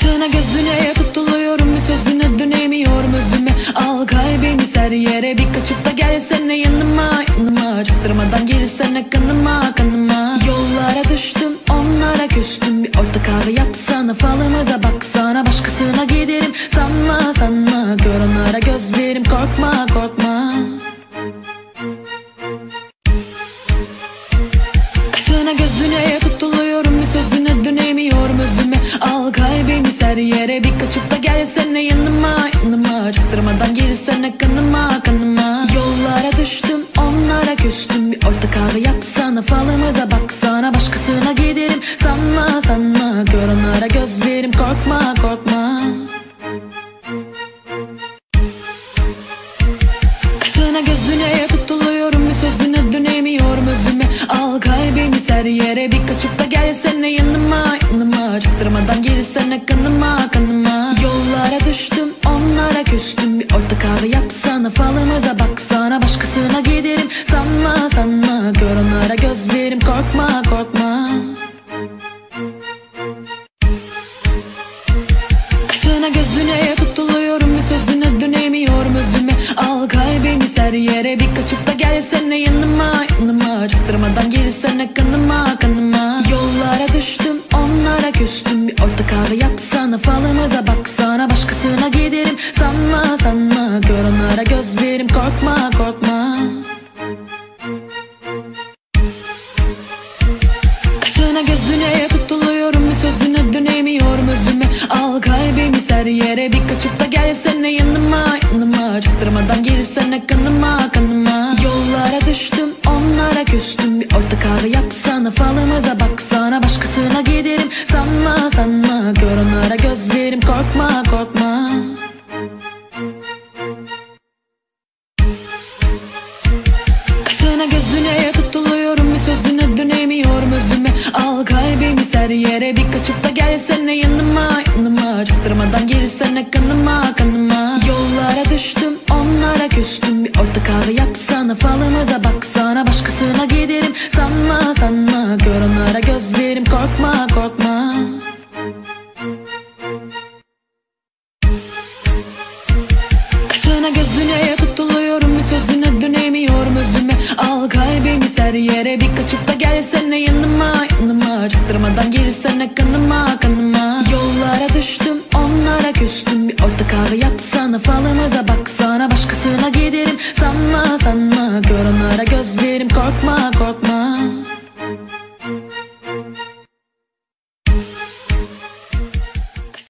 Kaşına gözüne tutuluyorum, bir sözüne dönemiyorum özüme. Al kalbimi ser yere, bir kaçıp da gelsene yanıma, yanıma. Çaktırmadan girsene kanıma, kanıma. Yollara düştüm, onlara küstüm. Bir orta kahve yapsana, falımıza baksana. Başkasına giderim sanma, sanma. Gör onlara gözlerim, korkma, korkma. Kaşına gözüne tutuluyorum, bir sözüne dönemiyorum özüme. Al kalbimi ser yere, bir kaçıp da gelsene yanıma, yanıma. Çaktırmadan girsene kanıma, kanıma. Yollara düştüm, onlara küstüm. Bir orta kahve yapsana, falımıza baksana. Başkasına giderim sanma, sanma. Gör onlara gözlerim, korkma, korkma. Kaşına gözüne tutuluyorum, bir sözüne dönemiyorum özüme. Al kalbimi ser yere, bir kaçıp da gelsene yanıma, yanıma. Çaktırmadan girsene kanıma, kanıma. Yollara düştüm, onlara küstüm. Bir orta kahve yapsana, falımıza baksana. Başkasına giderim sanma, sanma. Gör onlara gözlerim, korkma, korkma. Kaşına gözüne tutuluyorum, bir sözüne dönemiyorum özüme. Al kalbimi ser yere, bir kaçıp da gelsene yanıma, yanıma. Çaktırmadan girsene kanıma, kanıma. Yollara düştüm, onlara küstüm. Bir orta kahve yapsana, falımıza baksana. Başkasına giderim sanma, sanma. Gör onlara gözlerim, korkma, korkma. Kaşına gözüne tutuluyorum, bir sözüne dönemiyorum özüme. Al kalbimi ser yere, bir kaçıp da gelsene yanıma, yanıma. Çaktırmadan girsene kanıma, kanıma. Yollara düştüm, onlara küstüm. Bir orta kahve yapsana, falımıza baksana. Başkasına giderim sanma, sanma. Gör onlara gözlerim, korkma, korkma. Kaşına gözüne tutuluyorum, bir sözüne dönemiyorum özüme. Al kalbimi ser yere, bir kaçıp da gelsene yanıma, yanıma. Çaktırmadan girsene kanıma, kanıma. Yollara düştüm, onlara küstüm. Bir orta kahve yapsana, falımıza baksana. Başkasına giderim sanma, sanma. Gör onlara gözlerim, korkma, korkma. Kaşına gözüne tutuluyorum, bir sözüne dönemiyorum özüme. Al kalbimi ser yere, bir kaçıp da gelsene yanıma, yanıma. Çaktırmadan girsene kanıma, kanıma. Yollara düştüm, onlara küstüm. Bir orta kahve yapsana, falımıza baksana. Başkasına giderim sanma, sanma. Gör onlara gözlerim, korkma,